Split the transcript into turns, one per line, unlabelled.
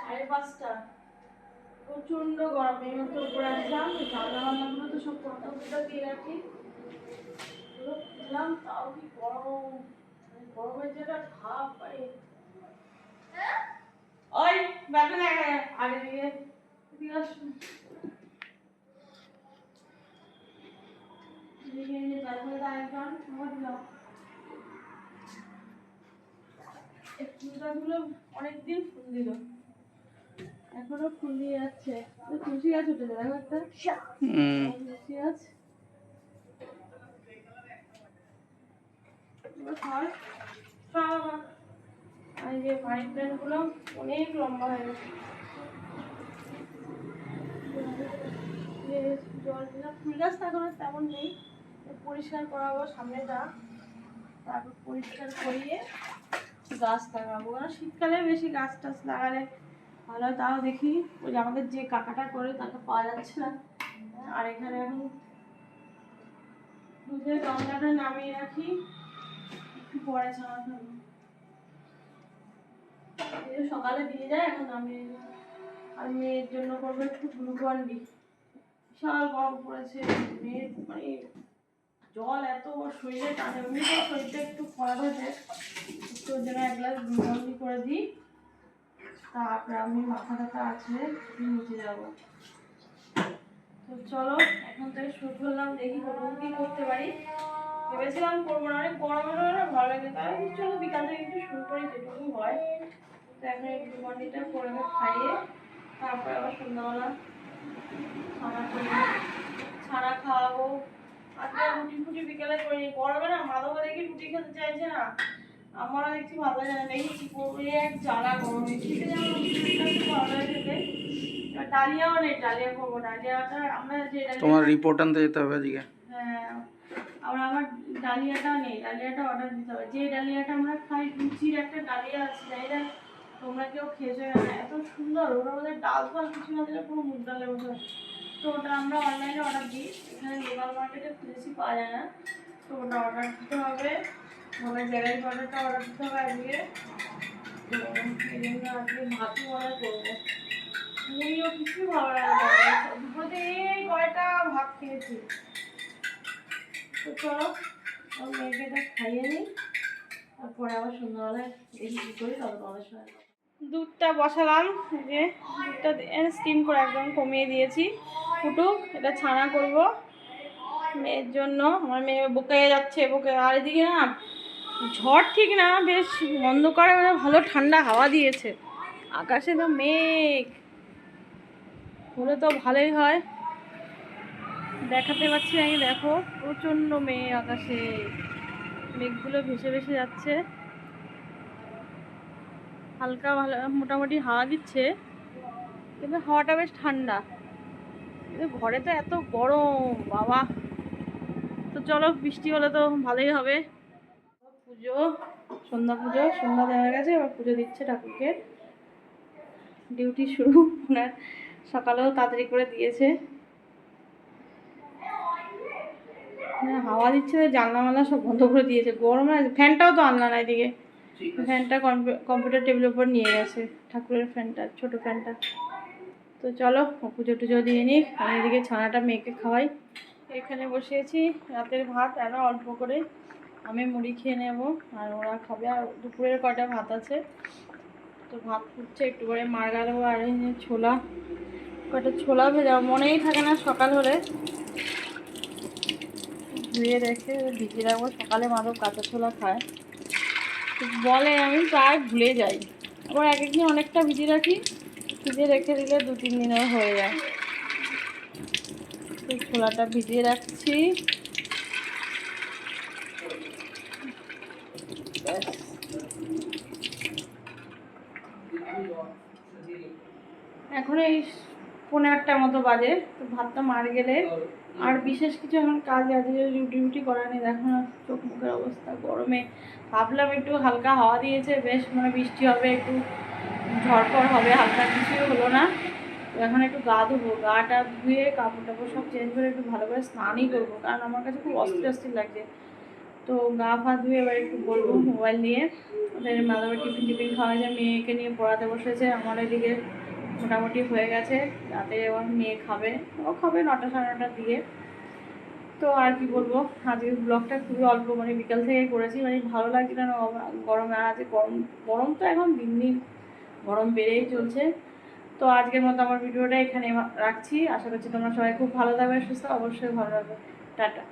5:30 প্রচন্ড গরম। এই মতো উপরে আসলাম, জানলা বান্নাগুলো তো সব পর্দা দিয়ে রাখি, খুললাম, তাও কি গরম, গরমের যেটা ভাব পাই। ওই ব্যাপারে দেখা যায় আগে দিকে এদিকে আসুন, এদিকে এনে তারপরে আরেকজন আমার দিলাম। এই ফুলগাছগুলো অনেকদিন ফুল দিল, এখনো ফুল দিয়ে যাচ্ছে। তুলসী গাছ উঠে যায় একটা তুলসী গাছ। আর যে মানি প্ল্যান্ট গুলো অনেক লম্বা হয়ে গেছে, জল দিলাম। ফুল গাছ তো এখন তেমন নেই, পরিষ্কার করাবো সামনেটা, তারপর পরিষ্কার করিয়ে গাছ লাগাবো। কারণ শীতকালে বেশি গাছ টাছ লাগালে ভালো। তাও দেখি ওই যে আমাদের যে কাকাটা করে তাকে পাওয়া যাচ্ছে না। আর এখানে এখন দুধের গামলাটা নামিয়ে রাখি, একটু পরে ছাড়া খাবো। সকালে দিয়ে যায়, এখন নামিয়ে। আর মেয়ের জন্য করবো একটু গ্লুকন-ডি। বিশাল গরম পড়েছে, মেয়ের মানে জল এত শরীরে টানে, এমনিতে শরীরটা একটু খারাপ হয়েছে, একটু ওর জন্য 1 গ্লাস গ্লুকন-ডি করে দিই। তারপরে আমি মাথা ব্যথা আছে নিচে যাবো। তো চলো এখন থেকে শুরু করলাম, দেখি কতটুকু কি করতে পারি। ভেবেছিলাম করবো না, অনেক গরম হলে না ভালো লাগে, তাই চলো বিকাল থেকে একটু শুরু করি যেটুকু হয়। তো এখন এই গ্লুকন-ডিটা করে খাইয়ে তারপরে আবার সন্ধ্যাবেলা ছানা খাওয়াবো। আজকে রুটি ফুটি বিকেলে করি, গরমে না মাধবও দেখি রুটি খেতে চাইছে না, আমারও দেখছি ভালো লাগে না, দেখি কি করবো। এক জ্বালা গরমে শীতে যেমন রুটিটা একটু ভালো লাগে খেতে। ডালিয়াও নেই, ডালিয়া করবো। ডালিয়াটা আমরা যে
তোমার রিপোর্ট আনতে যেতে হবে আজকে।
হ্যাঁ, আমার ডালিয়াটাও নেই, ডালিয়াটা অর্ডার দিতে হবে। যে ডালিয়াটা আমরা খাই, লুচির একটা ডালিয়া আছে, জানি না তোমরা কেউ খেয়েছো না, এত সুন্দর। ওটার মধ্যে ডাল ফাল কিছু না দিলে পুরো মুগ ডালের মতো। তো ওটা আমরা অনলাইনে অর্ডার দিই, এখানে লোকাল মার্কেটে বেশি পাওয়া যায় না। তো ওটা অর্ডার দিতে হবে, মানে জেলাই অর্ডারটা অর্ডার দিতে হবে আজকে। তো এই জন্য আজকে ভাতই অর্ডার করবো। মুড়িও কিছুই ভালো লাগে না, দুপুরে এই কয়টা ভাত খেয়েছি। তো চলো আমার মেয়েকে এটা খাইয়ে নিই, তারপরে আবার সন্ধ্যাবেলায় দেখি কী করি, তবে তোমাদের সঙ্গে। দুধটা বসালাম, এই যে দুধটা স্টিম করে একদম কমিয়ে দিয়েছি, ফুটুক। এটা ছানা করব মেয়ের জন্য। আমার মেয়ে বকে যাচ্ছে, বকে। আর এদিকে না ঝড় ঠিক না, বেশ অন্ধকারে ভালো ঠান্ডা হাওয়া দিয়েছে, আকাশে তো মেঘ হলে তো ভালোই হয়। দেখাতে পাচ্ছি নাকি, দেখো প্রচণ্ড মেঘ আকাশে, মেঘগুলো ভেসে ভেসে যাচ্ছে। হালকা ভালো মোটামুটি হাওয়া দিচ্ছে, কিন্তু হাওয়াটা বেশ ঠান্ডা। কিন্তু ঘরে তো এত গরম বাবা। তো চলো বৃষ্টি হলে তো ভালোই হবে। পুজো, সন্ধ্যা পুজো, সন্ধ্যা দেওয়া গেছে, এবার পুজো দিচ্ছে ঠাকুরকে। ডিউটি শুরু ওনার, সকালেও তাড়াতাড়ি করে দিয়েছে। হাওয়া দিচ্ছে, জানলা মানলা সব বন্ধ করে দিয়েছে, গরমে ফ্যানটাও তো আনলা না এদিকে। ফ্যানটা কম্পিউটার টেবিলের উপর নিয়ে গেছে, ঠাকুরের ফ্যানটা, ছোট ফ্যানটা। তো চলো পুজো টুজো দিয়ে নিই, আমি এদিকে ছানাটা মেয়েকে খাওয়াই। এখানে বসিয়েছি রাতের ভাত, আরও অল্প করে আমি মুড়ি খেয়ে নেব, আর ওরা খাবে। আর দুপুরের কয়টা ভাত আছে, তো ভাত ফুটছে, একটু করে মার গালবো। আর এই ছোলা, কয়টা ছোলা ভেজাবো, মনেই থাকে না সকাল হলে। ধুয়ে রেখে ভিজিয়ে রাখবো, সকালে মাধব কাঁচা ছোলা খায় বলে, আমি প্রায় ভুলে যাই। আবার এক একদিন অনেকটা ভিজিয়ে রাখি, ভিজিয়ে রেখে দিলে 2-3 দিনেও হয়ে যায়। তো ছোলাটা ভিজিয়ে রাখছি। এখন এই 9:30টার মতো বাজে। তো ভাতটা মার গেলে আর বিশেষ কিছু এখন কাজ আছে, রুটি করা নেই। দেখো না চোখ মুখের অবস্থা গরমে। ভাবলাম একটু হালকা হাওয়া দিয়েছে, বেশ মানে বৃষ্টি হবে, একটু ঝড়ফড় হবে, হালকা কিছুই হলো না। তো এখন একটু গা ধোবো, গাটা ধুয়ে কাপড় টাপড় সব চেঞ্জ করে একটু ভালো করে স্নানই করবো, কারণ আমার কাছে খুব অস্থির অস্থির লাগছে। তো গা ফা ধুয়ে এবার একটু বলবো মোবাইল নিয়ে। ওদের মাদাবার টিফিন খাওয়া যায়, মেয়েকে নিয়ে পড়াতে বসেছে। আমার এদিকে মোটামুটি হয়ে গেছে, রাতে এবার মেয়ে খাবে, ও খাবে 9টা সাড়ে 9টার দিকে। তো আর কি বলবো, আজকের ব্লগটা খুবই অল্প, মানে বিকাল থেকে করেছি, মানে ভালো লাগছিল না গরমে। আর আজকে গরম গরম তো এখন দিন দিন গরম বেড়েই চলছে। তো আজকের মতো আমার ভিডিওটা এখানে রাখছি। আশা করছি তোমরা সবাই খুব ভালো থাকবে, সুস্থ, অবশ্যই ভালো থাকবে। টাটা।